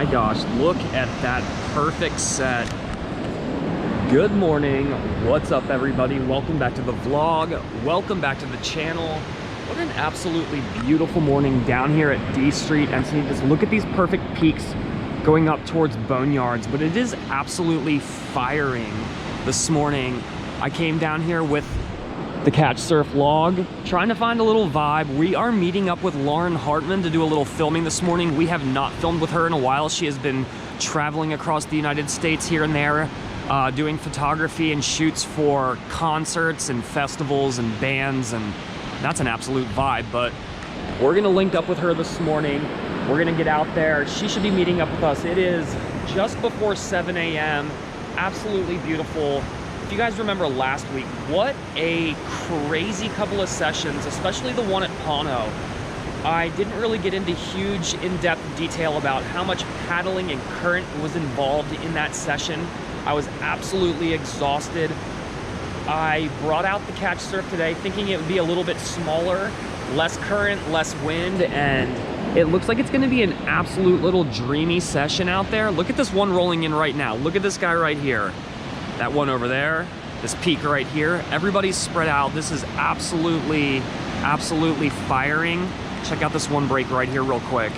my gosh, look at that perfect set. Good morning. What's up, everybody? Welcome back to the vlog. Welcome back to the channel. What an absolutely beautiful morning down here at D Street. Encinitas. Look at these perfect peaks going up towards Boneyards, but it is absolutely firing this morning. I came down here with the Catch Surf log, trying to find a little vibe. We are meeting up with Lauren Hartman to do a little filming this morning. We have not filmed with her in a while. She has been traveling across the United States here and there, doing photography and shoots for concerts and festivals and bands, and that's an absolute vibe. But we're gonna link up with her this morning. We're gonna get out there. She should be meeting up with us. It is just before 7 a.m. Absolutely beautiful. If you guys remember last week, what a crazy couple of sessions, especially the one at Pono. I didn't really get into huge in-depth detail about how much paddling and current was involved in that session. I was absolutely exhausted. I brought out the Catch Surf today thinking it would be a little bit smaller, less current, less wind, and it looks like it's gonna be an absolute little dreamy session out there. Look at this one rolling in right now. Look at this guy right here. That one over there, this peak right here. Everybody's spread out. This is absolutely firing. Check out this one break right here real quick.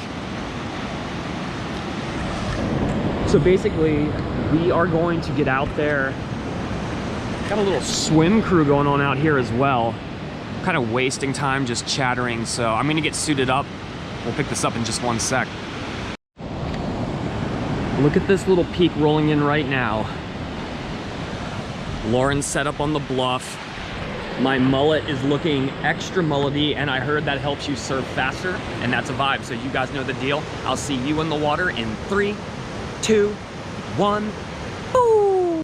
So basically, we are going to get out there. Got a little swim crew going on out here as well. Kind of wasting time just chattering, so I'm gonna get suited up. We'll pick this up in just one sec. Look at this little peak rolling in right now. Lauren's set up on the bluff. My mullet is looking extra mullety, and I heard that helps you surf faster, and that's a vibe, so you guys know the deal. I'll see you in the water in 3, 2, 1. Boo!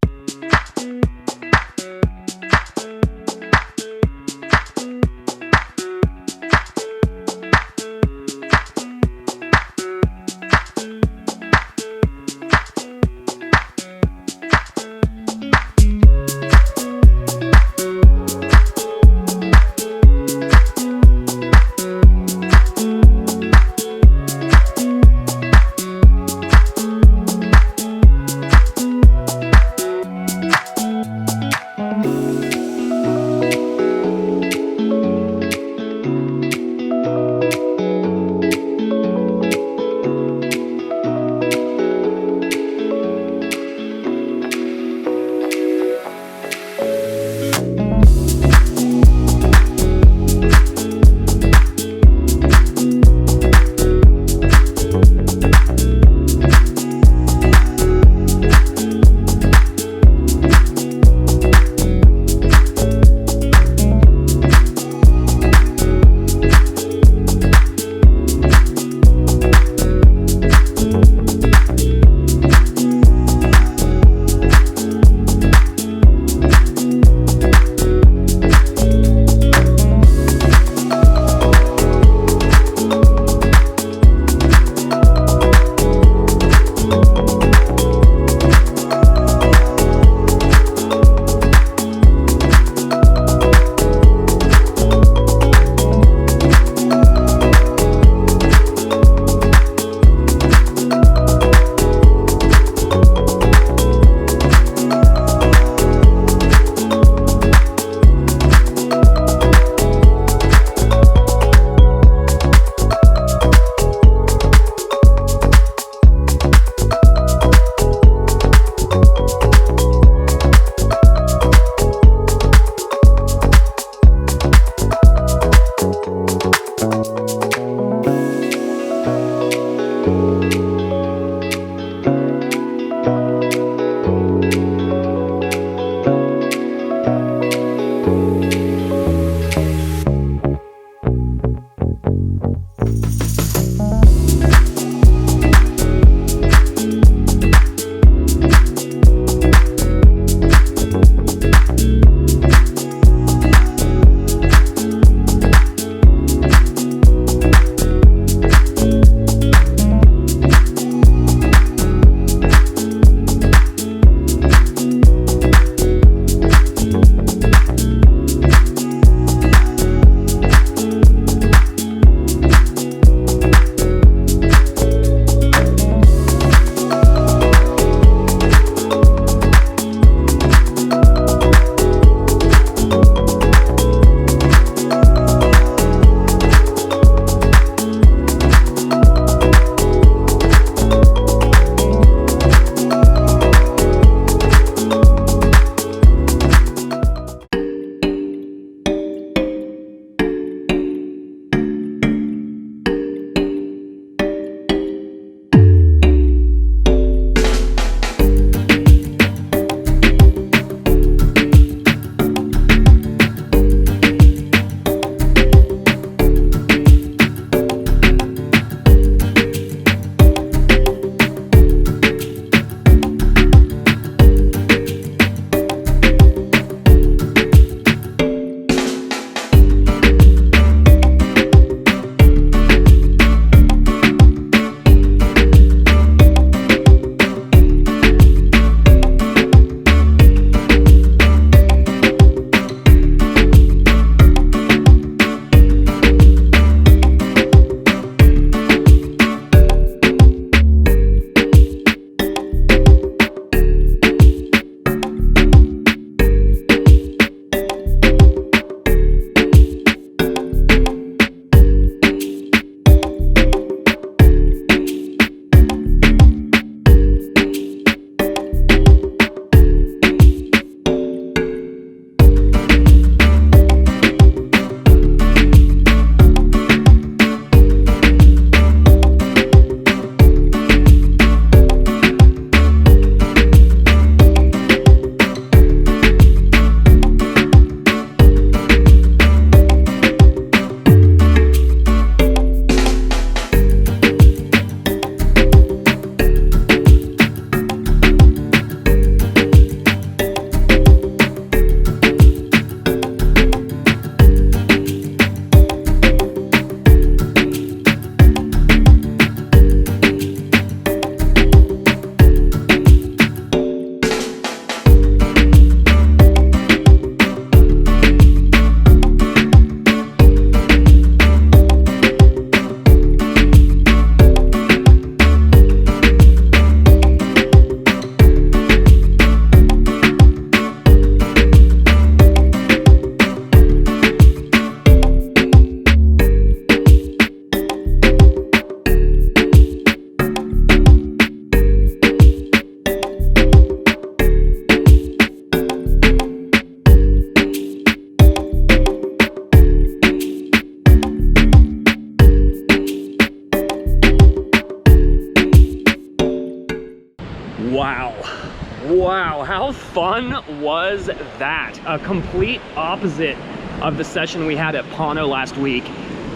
Wow, how fun was that? A complete opposite of the session we had at Pono last week.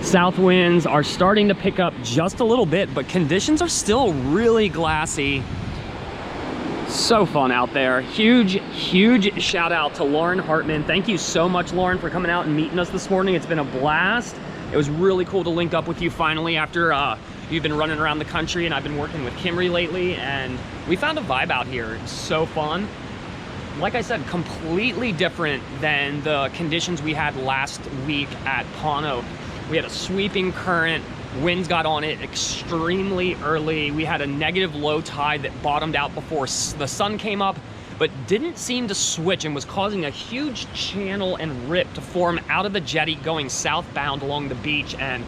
South winds are starting to pick up just a little bit, but conditions are still really glassy. So fun out there. Huge shout out to Lauren Hartman. Thank you so much, Lauren, for coming out and meeting us this morning. It's been a blast. It was really cool to link up with you finally after you've been running around the country, and I've been working with Kimry lately, and we found a vibe out here. It's so fun. Like I said, completely different than the conditions we had last week at Pono. We had a sweeping current, winds got on it extremely early. We had a negative low tide that bottomed out before the sun came up, but didn't seem to switch and was causing a huge channel and rip to form out of the jetty going southbound along the beach. And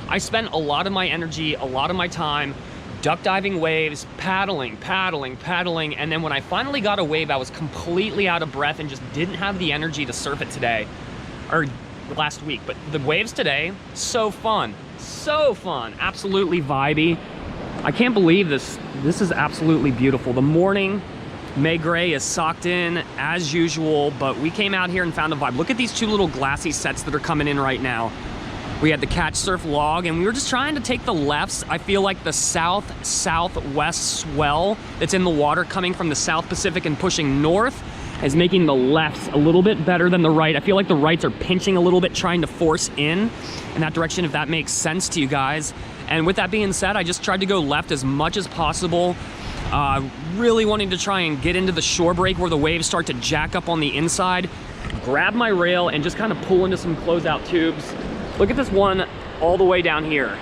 I spent a lot of my energy, a lot of my time duck diving waves, paddling, and then when I finally got a wave, I was completely out of breath and just didn't have the energy to surf it today, or last week. But the waves today, so fun, absolutely vibey. I can't believe this is absolutely beautiful. The morning May Gray is socked in as usual, but we came out here and found a vibe. Look at these two little glassy sets that are coming in right now. We had the catch surf log, and we were just trying to take the lefts. I feel like the southwest swell that's in the water coming from the South Pacific and pushing north is making the lefts a little bit better than the right. I feel like the rights are pinching a little bit, trying to force in that direction, if that makes sense to you guys. And with that being said, I just tried to go left as much as possible. Really wanting to try and get into the shore break where the waves start to jack up on the inside. Grab my rail and just kind of pull into some closeout tubes. Look at this one all the way down here.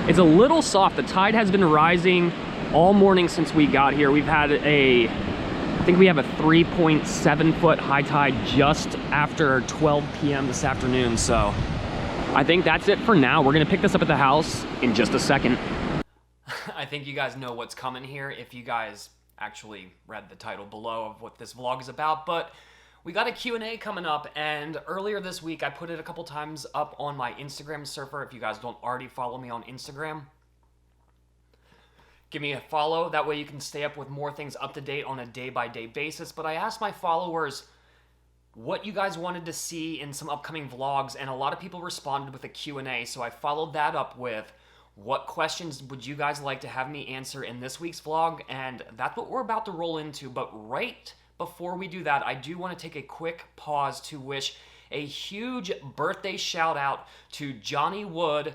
It's a little soft. The tide has been rising all morning since we got here. We've had I think we have a 3.7 foot high tide just after 12 p.m. this afternoon. So I think that's it for now. We're gonna pick this up at the house in just a second. I think you guys know what's coming here if you guys actually read the title below of what this vlog is about, but we got a Q&A coming up, and earlier this week I put it a couple times up on my Instagram surfer. If you guys don't already follow me on Instagram, give me a follow. That way you can stay up with more things up to date on a day-by-day basis. But I asked my followers what you guys wanted to see in some upcoming vlogs, and a lot of people responded with a Q&A, so I followed that up with what questions would you guys like to have me answer in this week's vlog, and that's what we're about to roll into. But right before we do that, I do want to take a quick pause to wish a huge birthday shout out to Johnny Wood.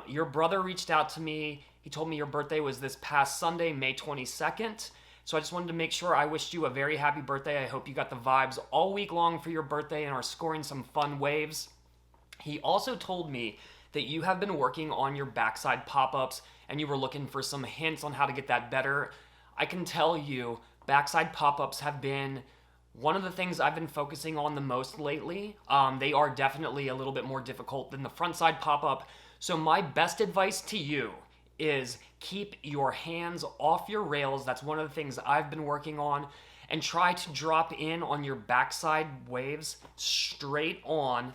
Your brother reached out to me. He told me your birthday was this past Sunday, May 22nd. So I just wanted to make sure I wished you a very happy birthday. I hope you got the vibes all week long for your birthday and are scoring some fun waves. He also told me that you have been working on your backside pop-ups and you were looking for some hints on how to get that better. I can tell you, backside pop-ups have been one of the things I've been focusing on the most lately. They are definitely a little bit more difficult than the frontside pop-up. So my best advice to you is keep your hands off your rails. That's one of the things I've been working on. And try to drop in on your backside waves straight on.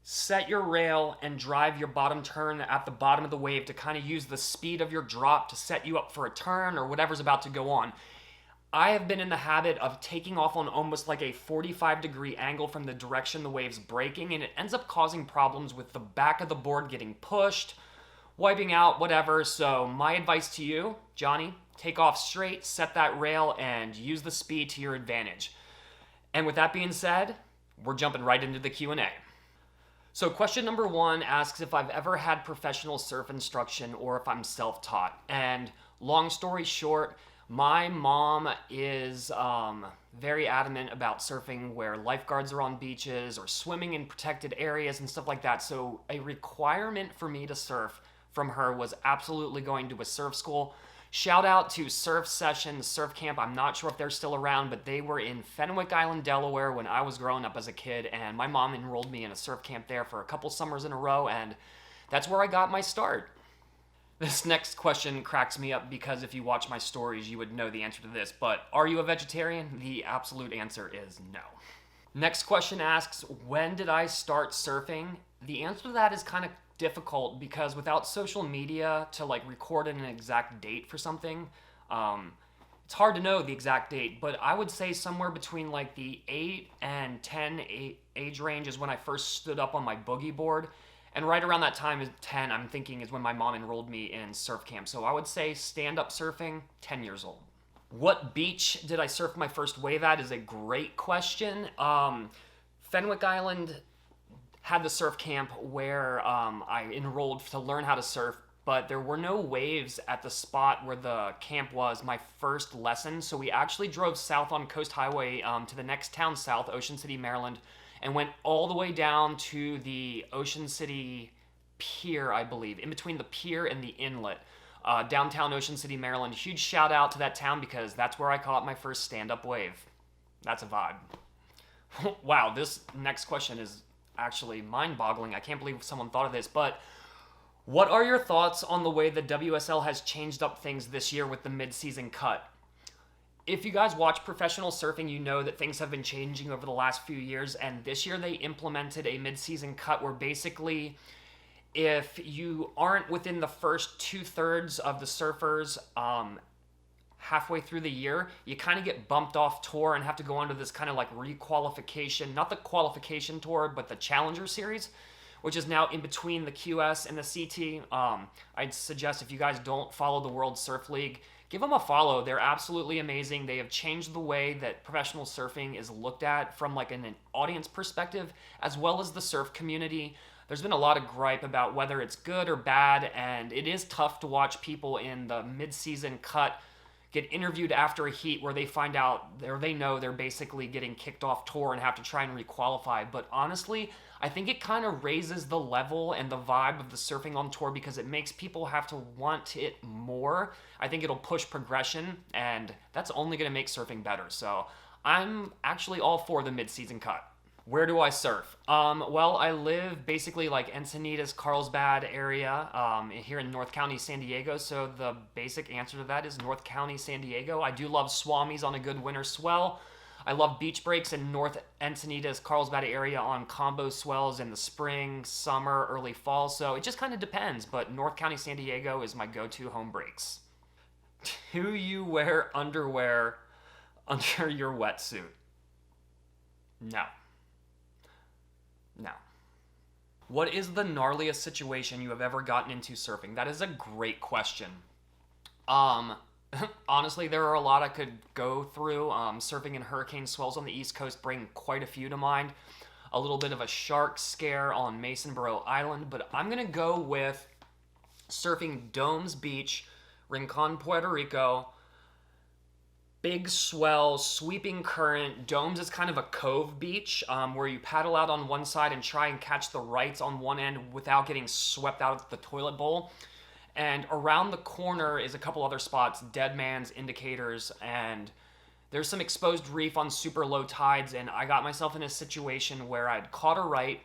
Set your rail and drive your bottom turn at the bottom of the wave to kind of use the speed of your drop to set you up for a turn or whatever's about to go on. I have been in the habit of taking off on almost like a 45-degree angle from the direction the wave's breaking, and it ends up causing problems with the back of the board getting pushed, wiping out, whatever. So my advice to you, Johnny, take off straight, set that rail, and use the speed to your advantage. And with that being said, we're jumping right into the Q&A. So question number 1 asks if I've ever had professional surf instruction or if I'm self-taught. And long story short, my mom is very adamant about surfing where lifeguards are on beaches or swimming in protected areas and stuff like that. So a requirement for me to surf from her was absolutely going to a surf school. Shout out to Surf Session, Surf Camp. I'm not sure if they're still around, but they were in Fenwick Island, Delaware when I was growing up as a kid, and my mom enrolled me in a surf camp there for a couple summers in a row, and that's where I got my start. This next question cracks me up because if you watch my stories, you would know the answer to this, but are you a vegetarian? The absolute answer is no. Next question asks, when did I start surfing? The answer to that is kind of difficult because without social media to like record an exact date for something, It's hard to know the exact date, but I would say somewhere between like the 8 and 10 age range is when I first stood up on my boogie board. And right around that time, 10, I'm thinking, is when my mom enrolled me in surf camp. So I would say stand-up surfing, 10 years old. What beach did I surf my first wave at is a great question. Fenwick Island had the surf camp where I enrolled to learn how to surf, but there were no waves at the spot where the camp was my first lesson. So we actually drove south on Coast Highway to the next town south, Ocean City, Maryland, and went all the way down to the Ocean City Pier, I believe, in between the pier and the inlet. Downtown Ocean City, Maryland. Huge shout out to that town because that's where I caught my first stand-up wave. That's a vibe. Wow, this next question is actually mind-boggling. I can't believe someone thought of this, but what are your thoughts on the way the WSL has changed up things this year with the mid-season cut? If you guys watch professional surfing, you know that things have been changing over the last few years, and this year they implemented a mid-season cut where basically if you aren't within the first 2/3 of the surfers halfway through the year, you kind of get bumped off tour and have to go on to this kind of like requalification, not the qualification tour, but the Challenger Series, which is now in between the QS and the CT. I'd suggest if you guys don't follow the World Surf League, give them a follow. They're absolutely amazing. They have changed the way that professional surfing is looked at from like an audience perspective, as well as the surf community. There's been a lot of gripe about whether it's good or bad, and it is tough to watch people in the mid-season cut get interviewed after a heat where they find out, or they know they're basically getting kicked off tour and have to try and requalify. But honestly, I think it kind of raises the level and the vibe of the surfing on tour because it makes people have to want it more. I think it'll push progression, and that's only going to make surfing better. So I'm actually all for the mid-season cut. Where do I surf? Well, I live basically like Encinitas, Carlsbad area here in North County, San Diego. So the basic answer to that is North County, San Diego. I do love swamis on a good winter swell. I love beach breaks in North Encinitas, Carlsbad area on combo swells in the spring, summer, early fall. So it just kind of depends, but North County, San Diego is my go-to home breaks. Do you wear underwear under your wetsuit? No. No. What is the gnarliest situation you have ever gotten into surfing? That is a great question. Honestly, there are a lot I could go through. Surfing in hurricane swells on the East Coast bring quite a few to mind. A little bit of a shark scare on Masonboro Island, but I'm going to go with surfing Domes Beach, Rincon, Puerto Rico. Big swell, sweeping current. Domes is kind of a cove beach where you paddle out on one side and try and catch the rights on one end without getting swept out of the toilet bowl. And around the corner is a couple other spots, Dead Man's, Indicators, and there's some exposed reef on super low tides, and I got myself in a situation where I'd caught a right,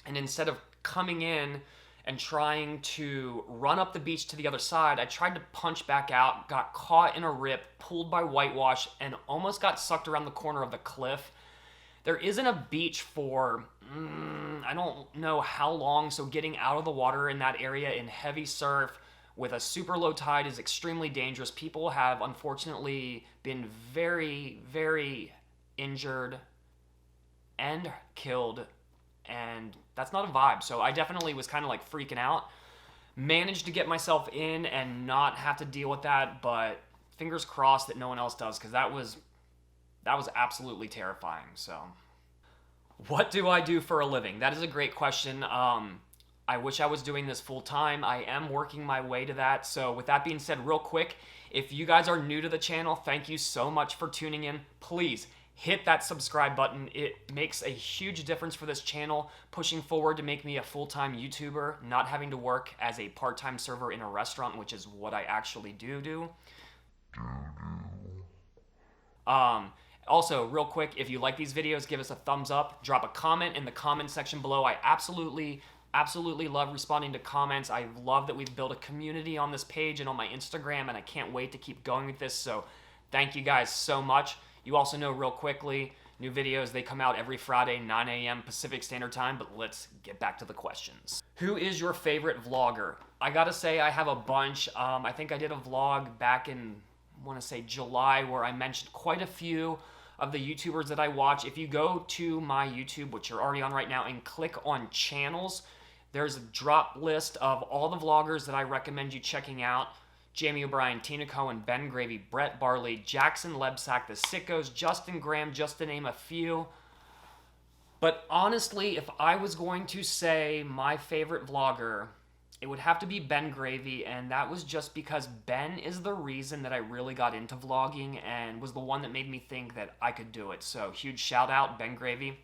and instead of coming in and trying to run up the beach to the other side, I tried to punch back out, got caught in a rip, pulled by whitewash, and almost got sucked around the corner of the cliff. There isn't a beach for, I don't know how long, so getting out of the water in that area in heavy surf with a super low tide is extremely dangerous. People have unfortunately been very, very injured and killed, and that's not a vibe. So I definitely was kind of like freaking out. Managed to get myself in and not have to deal with that, but fingers crossed that no one else does, because that was absolutely terrifying. So what do I do for a living? That is a great question. I wish I was doing this full time. I am working my way to that. So with that being said, real quick, if you guys are new to the channel, thank you so much for tuning in. Please hit that subscribe button. It makes a huge difference for this channel, pushing forward to make me a full-time YouTuber, not having to work as a part-time server in a restaurant, which is what I actually do. Also, real quick, if you like these videos, give us a thumbs up, drop a comment in the comment section below. I absolutely love responding to comments. I love that we've built a community on this page and on my Instagram, and I can't wait to keep going with this. So thank you guys so much. You also know, real quickly, new videos, they come out every Friday, 9 a.m. Pacific Standard Time, but let's get back to the questions. Who is your favorite vlogger? I gotta say, I have a bunch. I think I did a vlog back in, want to say July, where I mentioned quite a few of the YouTubers that I watch. If you go to my YouTube, which you're already on right now, and click on channels, there's a drop list of all the vloggers that I recommend you checking out. Jamie O'Brien, Tina Cohen, Ben Gravy, Brett Barley, Jackson Lebsack, The Sickos, Justin Graham, just to name a few. But honestly, if I was going to say my favorite vlogger, it would have to be Ben Gravy, and that was just because Ben is the reason that I really got into vlogging and was the one that made me think that I could do it. So huge shout out, Ben Gravy.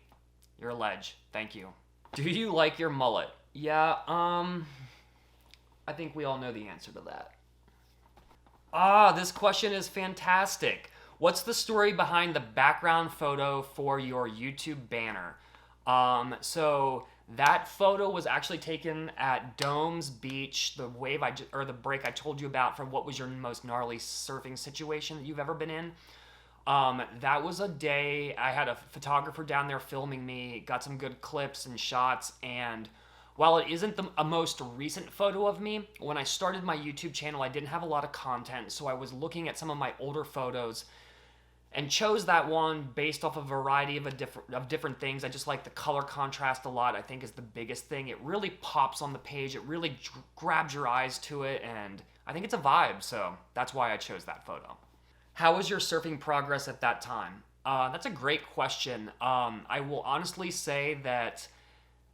You're a ledge. Thank you. Do you like your mullet? Yeah, I think we all know the answer to that. This question is fantastic. What's the story behind the background photo for your YouTube banner? So that photo was actually taken at Domes Beach, the break I told you about from what was your most gnarly surfing situation that you've ever been in. That was a day I had a photographer down there filming me, got some good clips and shots, and while it isn't a most recent photo of me, when I started my YouTube channel, I didn't have a lot of content, so I was looking at some of my older photos and chose that one based off a variety of different things. I just like the color contrast a lot, I think is the biggest thing. It really pops on the page, it really grabs your eyes to it, and I think it's a vibe, so that's why I chose that photo. How was your surfing progress at that time? That's a great question. I will honestly say that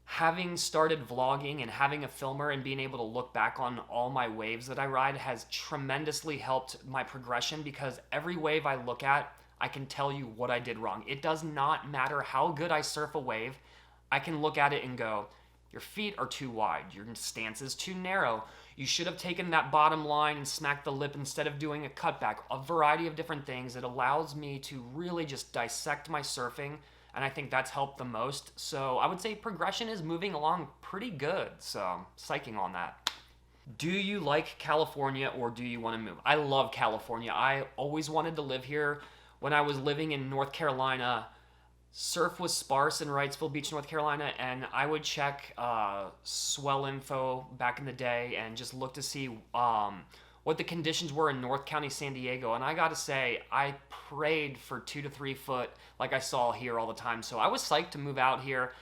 having started vlogging and having a filmer and being able to look back on all my waves that I ride has tremendously helped my progression, because every wave I look at, I can tell you what I did wrong. It does not matter how good I surf a wave. I can look at it and go, your feet are too wide, your stance is too narrow, you should have taken that bottom line and smacked the lip instead of doing a cutback. A variety of different things. It allows me to really just dissect my surfing, and I think that's helped the most. So I would say progression is moving along pretty good, so psyching on that. Do you like California or do you want to move? I love California. I always wanted to live here. When I was living in North Carolina, surf was sparse in Wrightsville Beach, North Carolina, and I would check swell info back in the day and just look to see what the conditions were in North County, San Diego. And I gotta say, I prayed for 2 to 3 foot like I saw here all the time. So I was psyched to move out here.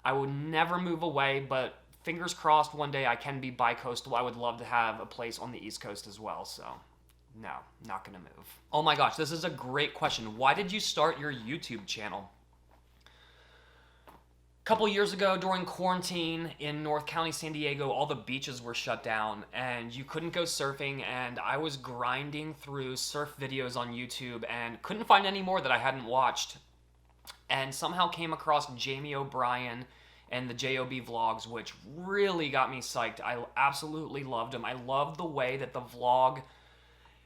I would never move away, but fingers crossed one day I can be bi-coastal. I would love to have a place on the East Coast as well, so no, not gonna move. Oh my gosh, this is a great question. Why did you start your YouTube channel? Couple years ago during quarantine in North County, San Diego, all the beaches were shut down and you couldn't go surfing, and I was grinding through surf videos on YouTube and couldn't find any more that I hadn't watched, and somehow came across Jamie O'Brien and the JOB vlogs, which really got me psyched. I absolutely loved them. I loved the way that the vlog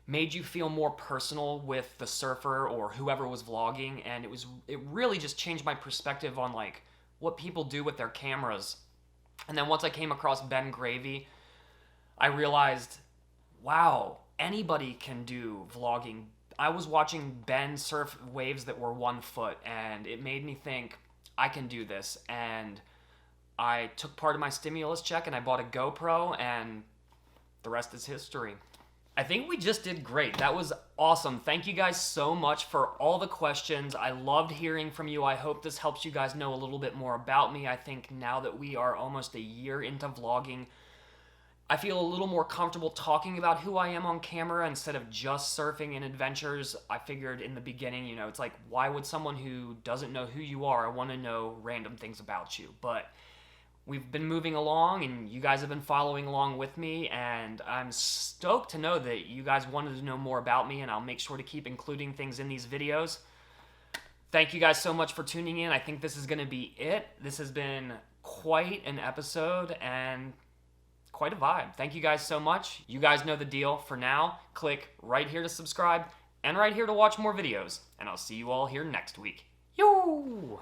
made you feel more personal with the surfer or whoever was vlogging, and it really just changed my perspective on like what people do with their cameras. And then once I came across Ben Gravy, I realized, wow, anybody can do vlogging. I was watching Ben surf waves that were 1 foot, and it made me think, I can do this. And I took part of my stimulus check and I bought a GoPro, and the rest is history. I think we just did great. That was awesome. Thank you guys so much for all the questions. I loved hearing from you. I hope this helps you guys know a little bit more about me. I think now that we are almost a year into vlogging, I feel a little more comfortable talking about who I am on camera instead of just surfing and adventures. I figured in the beginning, you know, it's like, why would someone who doesn't know who you are want to know random things about you? But we've been moving along, and you guys have been following along with me, and I'm stoked to know that you guys wanted to know more about me, and I'll make sure to keep including things in these videos. Thank you guys so much for tuning in. I think this is going to be it. This has been quite an episode and quite a vibe. Thank you guys so much. You guys know the deal. For now, click right here to subscribe and right here to watch more videos, and I'll see you all here next week. Yo!